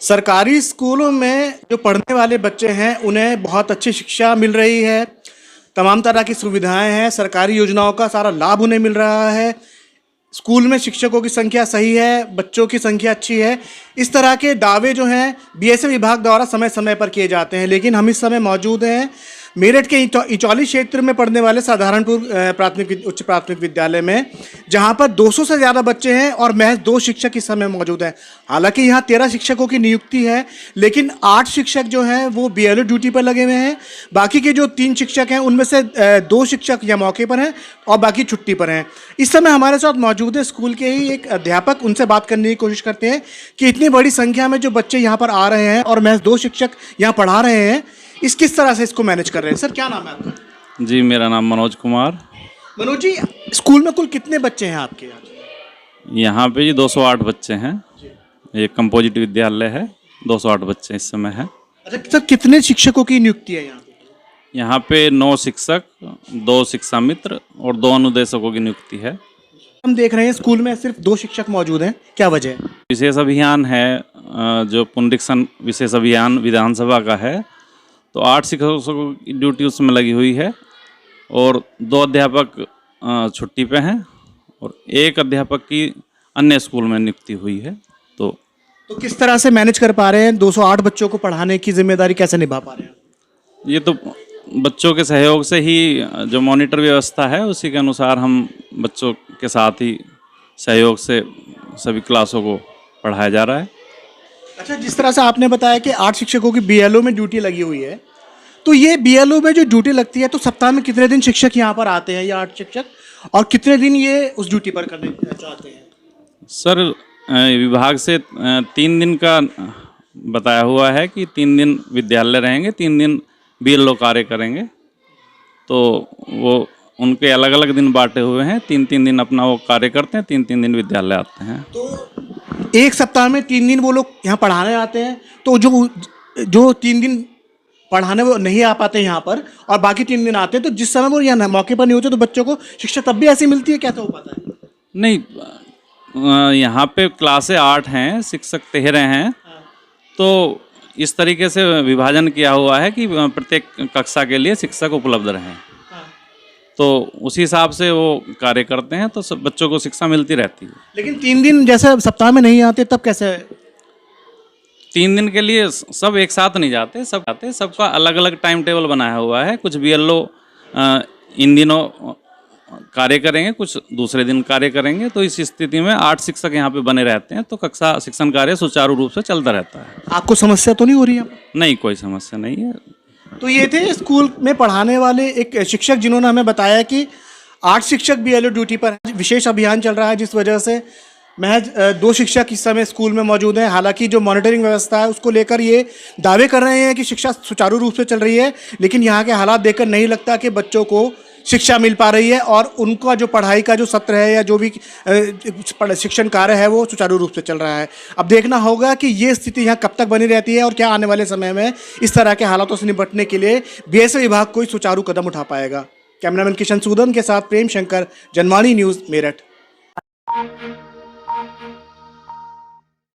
सरकारी स्कूलों में जो पढ़ने वाले बच्चे हैं उन्हें बहुत अच्छी शिक्षा मिल रही है, तमाम तरह की सुविधाएं हैं, सरकारी योजनाओं का सारा लाभ उन्हें मिल रहा है। स्कूल में शिक्षकों की संख्या सही है, बच्चों की संख्या अच्छी है। इस तरह के दावे जो हैं बीएसए विभाग द्वारा समय समय पर किए जाते हैं, लेकिन हम इस समय मौजूद हैं मेरठ के इचौली क्षेत्र में पढ़ने वाले साधारणपुर उच्च प्राथमिक विद्यालय में, जहां पर 200 से ज़्यादा बच्चे हैं और महज 2 शिक्षक इस समय मौजूद हैं। हालांकि यहां 13 शिक्षकों की नियुक्ति है, लेकिन 8 शिक्षक जो हैं वो बीएलओ ड्यूटी पर लगे हुए हैं। बाकी के जो 3 शिक्षक हैं उनमें से 2 शिक्षक या मौके पर हैं और बाकी छुट्टी पर हैं। इस समय हमारे साथ मौजूद है स्कूल के ही एक अध्यापक, उनसे बात करने की कोशिश करते हैं कि इतनी बड़ी संख्या में जो बच्चे यहाँ पर आ रहे हैं और महज 2 शिक्षक यहाँ पढ़ा रहे हैं, किस तरह से इसको मैनेज कर रहे हैं। सर, क्या नाम है आपका? जी, मेरा नाम मनोज कुमार। मनोज जी, स्कूल में कुल कितने बच्चे हैं आपके यहाँ पे जी 208 बच्चे हैं। ये कंपोजिट विद्यालय है, 208 बच्चे इस समय हैं। अच्छा सर, कितने शिक्षकों की नियुक्ति है यहाँ पे? यहाँ पे 9 शिक्षक, 2 शिक्षा मित्र और 2 अनुदेशकों की नियुक्ति है। हम देख रहे हैं स्कूल में सिर्फ 2 शिक्षक मौजूद हैं, क्या वजह है? विशेष अभियान है, जो पुनरीक्षण विशेष अभियान विधानसभा का है, तो 8 शिक्षकों की ड्यूटी उसमें लगी हुई है और 2 अध्यापक छुट्टी पे हैं और 1 अध्यापक की अन्य स्कूल में नियुक्ति हुई है। तो किस तरह से मैनेज कर पा रहे हैं? 208 बच्चों को पढ़ाने की जिम्मेदारी कैसे निभा पा रहे हैं? ये तो बच्चों के सहयोग से ही, जो मॉनिटर व्यवस्था है उसी के अनुसार हम बच्चों के साथ ही सहयोग से सभी क्लासों को पढ़ाया जा रहा है। अच्छा, जिस तरह से आपने बताया कि 8 शिक्षकों की बीएलओ में ड्यूटी लगी हुई है, तो ये बीएलओ में जो ड्यूटी लगती है तो सप्ताह में कितने दिन शिक्षक यहाँ पर आते हैं, ये 8 शिक्षक, और कितने दिन ये उस ड्यूटी पर करने चाहते हैं? सर, विभाग से 3 दिन का बताया हुआ है कि 3 दिन विद्यालय रहेंगे, 3 दिन बीएलओ कार्य करेंगे। तो वो उनके अलग अलग दिन बांटे हुए हैं, 3-3 दिन अपना वो कार्य करते हैं, 3-3 दिन विद्यालय आते हैं। तो एक सप्ताह में 3 दिन वो लोग यहाँ पढ़ाने आते हैं, तो जो 3 दिन पढ़ाने वो नहीं आ पाते यहाँ पर और बाकी 3 दिन आते हैं, तो जिस समय वो यहाँ मौके पर नहीं होते तो बच्चों को शिक्षा तब भी ऐसी मिलती है, क्या तो हो पाता है? नहीं, यहाँ पे क्लासें 8 हैं, शिक्षक 13 हैं। तो इस तरीके से विभाजन किया हुआ है कि प्रत्येक कक्षा के लिए शिक्षक उपलब्ध रहें। तो उसी हिसाब से वो कार्य करते हैं, तो सब बच्चों को शिक्षा मिलती रहती है। लेकिन 3 दिन जैसे सप्ताह में नहीं आते तब कैसे? 3 दिन के लिए सब एक साथ नहीं जाते, सब आते, सबका अलग अलग टाइम टेबल बनाया हुआ है। कुछ बीएलओ इन दिनों कार्य करेंगे, कुछ दूसरे दिन कार्य करेंगे। तो इस स्थिति में 8 शिक्षक यहाँ पे बने रहते हैं, तो कक्षा शिक्षण कार्य सुचारू रूप से चलता रहता है। आपको समस्या तो नहीं हो रही है? नहीं, कोई समस्या नहीं है। तो ये थे स्कूल में पढ़ाने वाले एक शिक्षक, जिन्होंने हमें बताया कि 8 शिक्षक बीएलओ ड्यूटी पर हैं। विशेष अभियान चल रहा है जिस वजह से महज 2 शिक्षक इस समय स्कूल में मौजूद हैं। हालांकि जो मॉनिटरिंग व्यवस्था है उसको लेकर ये दावे कर रहे हैं कि शिक्षा सुचारू रूप से चल रही है, लेकिन यहाँ के हालात देखकर नहीं लगता कि बच्चों को शिक्षा मिल पा रही है और उनका जो पढ़ाई का जो सत्र है या जो भी शिक्षण कार्य है वो सुचारू रूप से चल रहा है। अब देखना होगा कि ये स्थिति यहाँ कब तक बनी रहती है और क्या आने वाले समय में इस तरह के हालातों से निपटने के लिए बीएसए विभाग कोई सुचारू कदम उठा पाएगा। कैमरामैन किशन सूदन के साथ प्रेम शंकर, जनवाणी न्यूज़, मेरठ।